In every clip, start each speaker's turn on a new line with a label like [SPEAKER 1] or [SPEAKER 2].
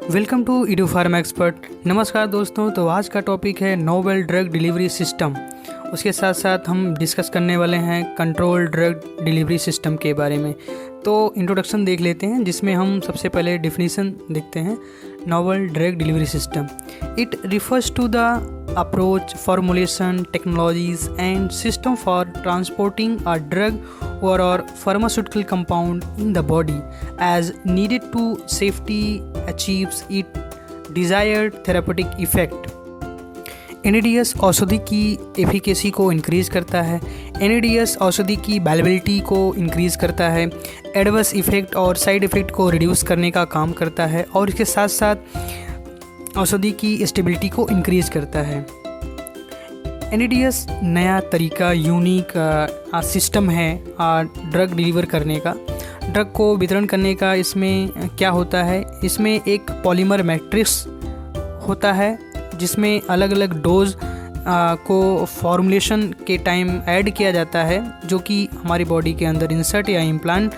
[SPEAKER 1] Welcome to Edu Pharma Expert. नमस्कार दोस्तों, तो आज का टॉपिक है नोवेल ड्रग डिलीवरी सिस्टम। उसके साथ साथ हम डिस्कस करने वाले हैं कंट्रोल ड्रग डिलीवरी सिस्टम के बारे में। तो इंट्रोडक्शन देख लेते हैं, जिसमें हम सबसे पहले डेफिनेशन देखते हैं। Novel drug delivery system, it refers to the approach, formulation, technologies and system for transporting a drug or pharmaceutical compound in the body as needed to safely achieves its desired therapeutic effect। NADS औषधि की efficacy को increase करता है। NADS औषधि की वैलेबिलिटी को increase करता है। एडवर्स इफ़ेक्ट और साइड इफ़ेक्ट को रिड्यूस करने का काम करता है और इसके साथ साथ औषधि की स्टेबिलिटी को इंक्रीज़ करता है। NADS नया तरीका, यूनिक सिस्टम है ड्रग डिलीवर करने का, ड्रग को वितरण करने का। इसमें क्या होता है, इसमें एक पॉलीमर मैट्रिक्स होता है जिसमें अलग अलग डोज को फॉर्मुलेशन के टाइम ऐड किया जाता है, जो कि हमारी बॉडी के अंदर इंसर्ट या इम्प्लांट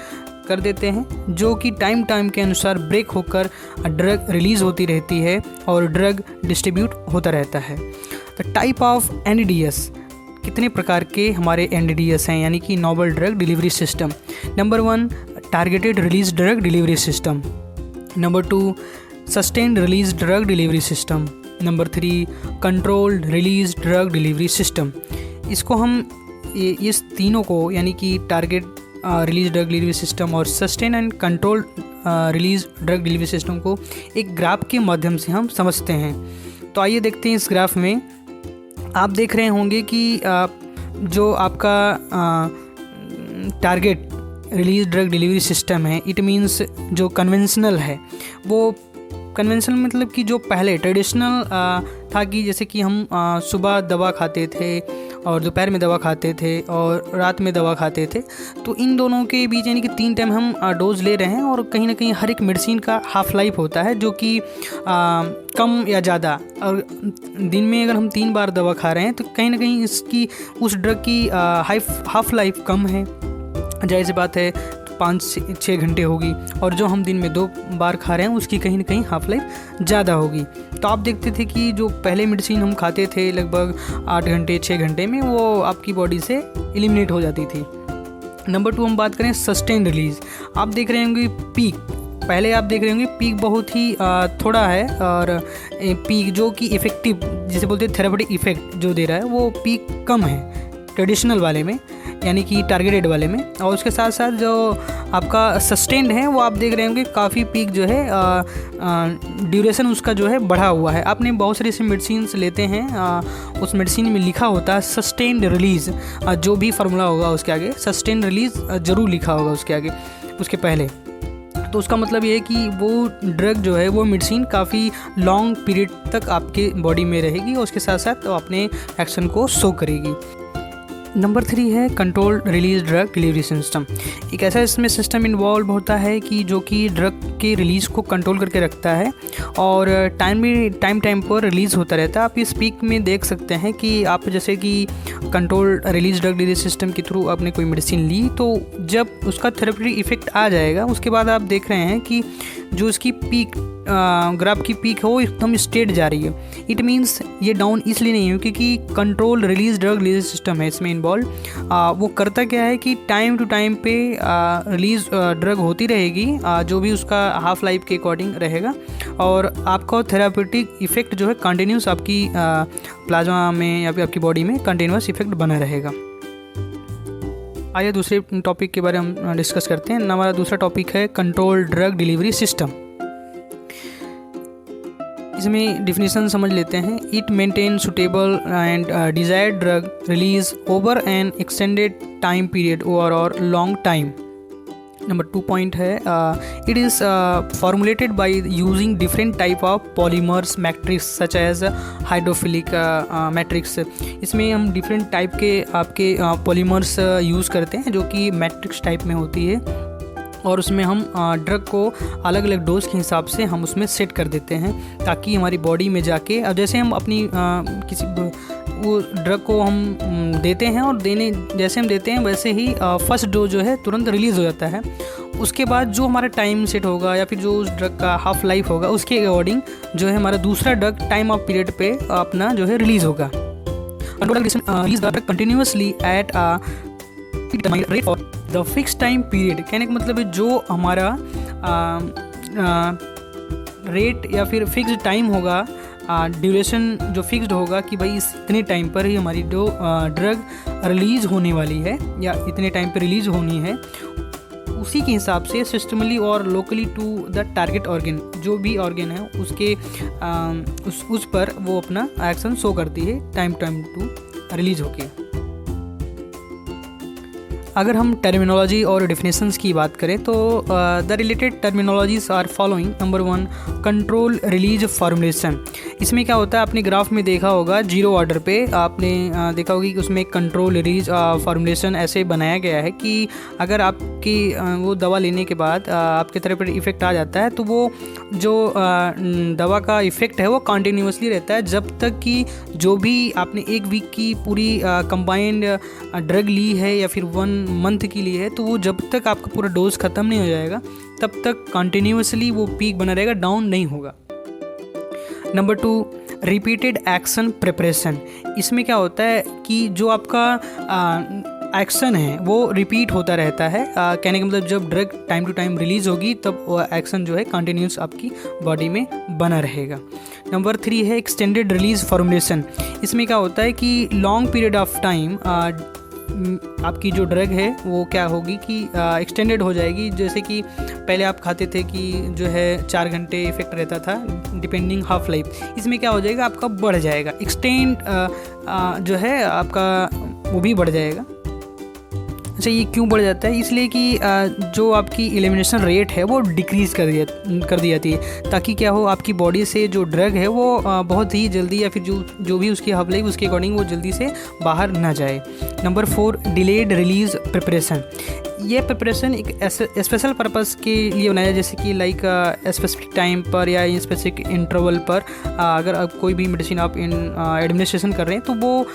[SPEAKER 1] कर देते हैं, जो कि टाइम के अनुसार ब्रेक होकर ड्रग रिलीज़ होती रहती है और ड्रग डिस्ट्रीब्यूट होता रहता है। द टाइप ऑफ NADS, कितने प्रकार के हमारे NADS हैं, यानी कि novel drug delivery system. Number 1 targeted release drug delivery system. Number 2 sustained release drug delivery system. Number 3 controlled release drug delivery system. इसको हम इस तीनों को, यानी कि target release drug delivery system और sustain and control release drug delivery system को एक ग्राफ के माध्यम से हम समझते हैं। तो आइए देखते हैं। इस ग्राफ में आप देख रहे होंगे कि जो आपका target release drug delivery system है, इट मीन्स जो कन्वेंशनल है, वो कन्वेंशनल मतलब कि जो पहले ट्रेडिशनल था, कि जैसे कि हम सुबह दवा खाते थे और दोपहर में दवा खाते थे और रात में दवा खाते थे। तो इन दोनों के बीच यानी कि 3 टाइम हम डोज ले रहे हैं और कहीं ना कहीं हर एक मेडिसिन का हाफ लाइफ होता है, जो कि कम या ज़्यादा, और दिन में अगर हम 3 बार दवा खा रहे हैं तो कहीं ना कहीं इसकी उस ड्रग की हाफ लाइफ कम है, जाहिर सी बात है, 5-6 घंटे होगी, और जो हम दिन में 2 बार खा रहे हैं उसकी कहीं ना कहीं हाफ लाइफ ज़्यादा होगी। तो आप देखते थे कि जो पहले मेडिसिन हम खाते थे लगभग 8 घंटे 6 घंटे में, वो आपकी बॉडी से एलिमिनेट हो जाती थी। नंबर 2 हम बात करें सस्टेन रिलीज। आप देख रहे होंगे पीक, पहले आप देख रहे होंगे पीक बहुत ही थोड़ा है, और पीक जो कि इफ़ेक्टिव, जिसे बोलते हैं थेरेपेटिक इफ़ेक्ट जो दे रहा है, वो पीक कम है ट्रेडिशनल वाले में, यानी कि टारगेटेड वाले में। और उसके साथ साथ जो आपका सस्टेन्ड है, वो आप देख रहे होंगे काफ़ी पीक जो है, ड्यूरेशन उसका जो है बढ़ा हुआ है। आपने बहुत सारी ऐसी मेडिसिन लेते हैं, उस मेडिसिन में लिखा होता है सस्टेन्ड रिलीज़, जो भी फार्मूला होगा उसके आगे सस्टेन्ड रिलीज़ ज़रूर लिखा होगा उसके आगे, उसके पहले। तो उसका मतलब ये है कि वो ड्रग जो है, वो मेडिसिन काफ़ी लॉन्ग पीरियड तक आपके बॉडी में रहेगी और उसके साथ साथ अपने एक्शन को शो करेगी। नंबर 3 है control release drug delivery system. एक ऐसा इसमें सिस्टम इन्वॉल्व होता है कि जो कि ड्रग के रिलीज़ को कंट्रोल करके रखता है और टाइम पर रिलीज़ होता रहता है। आप इस पीक में देख सकते हैं कि आप जैसे कि control release drug delivery system के थ्रू आपने कोई मेडिसिन ली, तो जब उसका थेरेपेटिक इफेक्ट आ जाएगा, उसके बाद आप देख रहे हैं कि जो उसकी पीक ग्राफ की पीक है वो एकदम स्ट्रेट जा रही है। इट मीन्स ये डाउन इसलिए नहीं है क्योंकि control release drug release system है इसमें इन्वॉल्व। वो करता क्या है कि टाइम टू टाइम पे रिलीज ड्रग होती रहेगी, जो भी उसका हाफ लाइफ के अकॉर्डिंग रहेगा, और आपका थेरापेटिक इफेक्ट जो है कंटिन्यूस आपकी प्लाज्मा में या फिर आपकी बॉडी में कंटिन्यूस इफेक्ट बना रहेगा। आइए दूसरे टॉपिक के बारे में हम डिस्कस करते हैं। हमारा दूसरा टॉपिक है कंट्रोल ड्रग डिलीवरी सिस्टम। इसमें डिफिनीशन समझ लेते हैं। It maintain suitable and desired drug release over an extended time period और लॉन्ग टाइम। नंबर 2 पॉइंट है, it is formulated by using different type of polymers matrix such as hydrophilic matrix. इसमें हम different type के आपके polymers use करते हैं, जो कि मैट्रिक्स टाइप में होती है, और उसमें हम ड्रग को अलग अलग डोज के हिसाब से हम उसमें सेट कर देते हैं, ताकि हमारी बॉडी में जाके, अब जैसे हम अपनी किसी वो ड्रग को हम देते हैं और जैसे हम देते हैं वैसे ही फर्स्ट डोज जो है तुरंत रिलीज़ हो जाता है। उसके बाद जो हमारा टाइम सेट होगा या फिर जो उस ड्रग का हाफ लाइफ होगा उसके अकॉर्डिंग जो है हमारा दूसरा ड्रग टाइम ऑफ पीरियड पे अपना जो है रिलीज़ होगा। Release the drug continuously at a rate for the fix time period. कहने का मतलब है जो हमारा रेट या फिर फिक्स टाइम होगा, ड्यूरेशन जो फिक्स्ड होगा कि भाई इस इतने टाइम पर ही हमारी जो ड्रग रिलीज़ होने वाली है या इतने टाइम पर रिलीज़ होनी है, उसी के हिसाब से सिस्टमली और locally to the target organ, जो भी ऑर्गन है उसके उस पर वो अपना एक्शन शो करती है टाइम टू रिलीज़ होके। अगर हम टर्मिनोलॉजी और डेफिनेशंस की बात करें तो the related terminologies are following. Number 1, control release formulation. इसमें क्या होता है, आपने ग्राफ में देखा होगा जीरो ऑर्डर पे आपने देखा होगी कि उसमें कंट्रोल रिलीज फार्मूलेशन ऐसे बनाया गया है कि अगर आपकी वो दवा लेने के बाद आपके तरफ पर इफ़ेक्ट आ जाता है तो वो जो दवा का इफ़ेक्ट है वो कंटिन्यूसली रहता है जब तक कि जो भी आपने एक वीक की पूरी कंबाइंड ड्रग ली है या फिर 1 मंथ की ली है, तो वो जब तक आपका पूरा डोज ख़त्म नहीं हो जाएगा तब तक कंटिन्यूसली वो पीक बना रहेगा, डाउन नहीं होगा। Number 2, repeated action preparation. इसमें क्या होता है कि जो आपका एक्शन है वो रिपीट होता रहता है। कहने का मतलब जब drug time to time release होगी तब वो एक्शन जो है कंटिन्यूस आपकी बॉडी में बना रहेगा। नंबर 3 है एक्सटेंडेड रिलीज फॉर्मुलेशन। इसमें क्या होता है कि लॉन्ग पीरियड ऑफ टाइम आपकी जो ड्रग है वो क्या होगी कि एक्सटेंडेड हो जाएगी। जैसे कि पहले आप खाते थे कि जो है 4 घंटे इफेक्ट रहता था डिपेंडिंग हाफ लाइफ, इसमें क्या हो जाएगा आपका बढ़ जाएगा, एक्सटेंड जो है आपका वो भी बढ़ जाएगा। अच्छा, ये क्यों बढ़ जाता है? इसलिए कि जो आपकी एलिमिनेशन रेट है वो डिक्रीज़ कर दी जाती है ताकि क्या हो, आपकी बॉडी से जो ड्रग है वो बहुत ही जल्दी या फिर जो भी उसकी हाफ लाइफ उसके अकॉर्डिंग वो जल्दी से बाहर ना जाए। Number 4, delayed release preparation. ये प्रिपरेशन एक स्पेशल पर्पस के लिए बनाया, जैसे कि लाइक स्पेसिफिक टाइम पर या स्पेसिफिक इंटरवल पर अगर आप कोई भी मेडिसिन आप एडमिनिस्ट्रेशन कर रहे हैं तो वो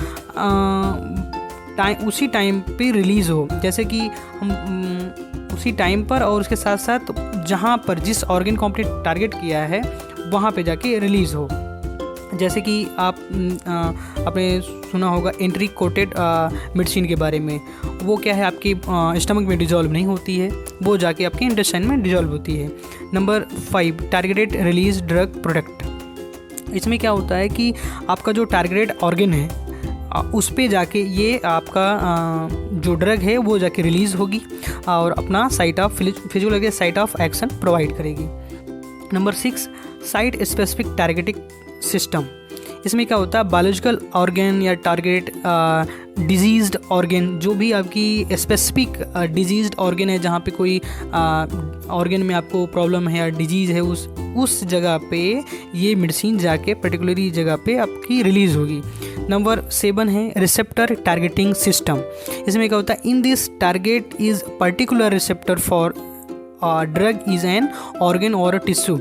[SPEAKER 1] उसी टाइम पे रिलीज़ हो। जैसे कि हम उसी टाइम पर और उसके साथ साथ जहाँ पर जिस ऑर्गन को आपने टारगेट किया है वहाँ पे जाके रिलीज़ हो। जैसे कि आपने सुना होगा एंट्री कोटेड मेडिसिन के बारे में, वो क्या है आपकी स्टमक में डिजॉल्व नहीं होती है, वो जाके आपके इंटेस्टाइन में डिजॉल्व होती है। Number 5, targeted release drug product. इसमें क्या होता है कि आपका जो टारगेटेड ऑर्गन है उस पे जाके ये आपका जो ड्रग है वो जाके रिलीज़ होगी और अपना site of physiology site of action provide करेगी। Number 6, site specific targeting system. इसमें क्या होता है, बायोलॉजिकल ऑर्गन या टारगेट डिजीज्ड ऑर्गन, जो भी आपकी स्पेसिफिक डिजीज्ड ऑर्गन है जहाँ पे कोई ऑर्गन में आपको प्रॉब्लम है या डिजीज़ है, उस जगह पे ये मेडिसिन जाके पर्टिकुलरली जगह पे आपकी रिलीज़ होगी। नंबर 7 है रिसेप्टर टारगेटिंग सिस्टम। इसमें क्या होता है, in this target is particular receptor for drug is an organ और टिश्यू।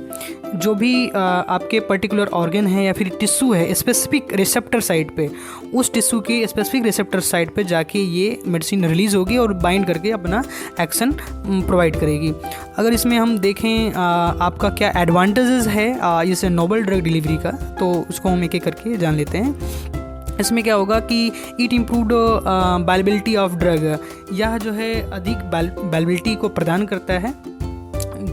[SPEAKER 1] जो भी आपके पर्टिकुलर ऑर्गन है या फिर टिश्यू है स्पेसिफिक रिसेप्टर साइट पे, उस टिश्यू के स्पेसिफिक रिसेप्टर साइट पे जाके ये मेडिसिन रिलीज़ होगी और बाइंड करके अपना एक्शन प्रोवाइड करेगी। अगर इसमें हम देखें आपका क्या एडवांटेजेस है इस नोबल ड्रग डिलीवरी का, तो उसको हम एक एक करके जान लेते हैं। इसमें क्या होगा कि इट इम्प्रूव्ड बायलेबिलिटी ऑफ ड्रग, यह जो है अधिक बायलेबिलिटी को प्रदान करता है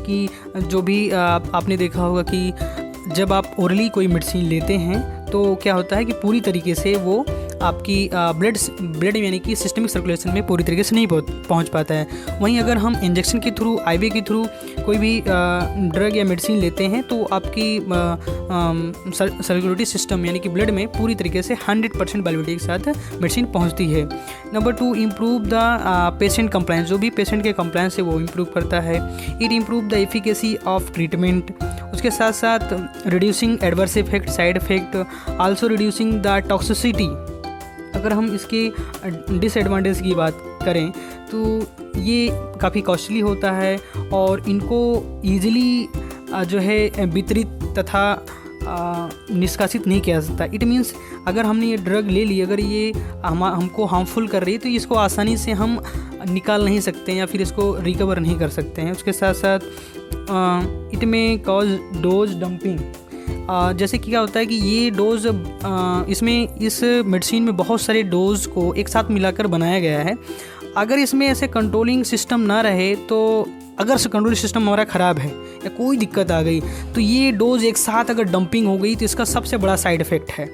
[SPEAKER 1] कि जो भी आपने देखा होगा कि जब आप ओरली कोई मेडिसिन लेते हैं तो क्या होता है कि पूरी तरीके से वो आपकी ब्लड यानी कि सिस्टमिक सर्कुलेशन में पूरी तरीके से नहीं पहुंच पाता है। वहीं अगर हम इंजेक्शन के थ्रू, आईवी के थ्रू कोई भी ड्रग या मेडिसिन लेते हैं तो आपकी सर्कुलेटरी सिस्टम यानी कि ब्लड में पूरी तरीके से 100% बायोलिटी के साथ मेडिसिन पहुंचती है। Number 2, improve the patient compliance. जो भी पेशेंट के कंप्लायंस है वो इम्प्रूव करता है। It improve the efficacy of treatment. उसके साथ साथ reducing adverse effect, side effect, also reducing the toxicity. अगर हम इसके डिसएडवांटेज की बात करें तो ये काफ़ी कॉस्टली होता है और इनको ईजिली जो है वितरित तथा निष्कासित नहीं किया जा सकता। इट मीन्स अगर हमने ये ड्रग ले ली, अगर ये हमको हार्मफुल कर रही है तो इसको आसानी से हम निकाल नहीं सकते हैं या फिर इसको रिकवर नहीं कर सकते हैं। उसके साथ साथ इट में कॉज डोज डंपिंग। जैसे कि क्या होता है कि ये डोज इसमें इस मेडिसिन में बहुत सारे डोज को एक साथ मिलाकर बनाया गया है। अगर इसमें ऐसे कंट्रोलिंग सिस्टम ना रहे तो अगर कंट्रोलिंग सिस्टम हमारा ख़राब है या कोई दिक्कत आ गई तो ये डोज एक साथ अगर डंपिंग हो गई तो इसका सबसे बड़ा साइड इफ़ेक्ट है।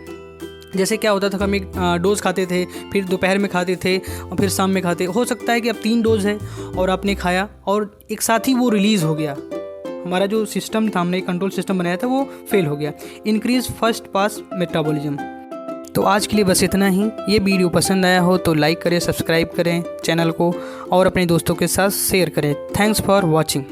[SPEAKER 1] जैसे क्या होता था कि हम एक डोज खाते थे, फिर दोपहर में खाते थे और फिर शाम में खाते। हो सकता है कि अब 3 डोज है और आपने खाया और एक साथ ही वो रिलीज़ हो गया, हमारा जो सिस्टम था, हमने कंट्रोल सिस्टम बनाया था, वो फेल हो गया। Increase first pass metabolism. तो आज के लिए बस इतना ही। ये वीडियो पसंद आया हो तो लाइक करें, सब्सक्राइब करें चैनल को और अपने दोस्तों के साथ शेयर करें। Thanks for watching.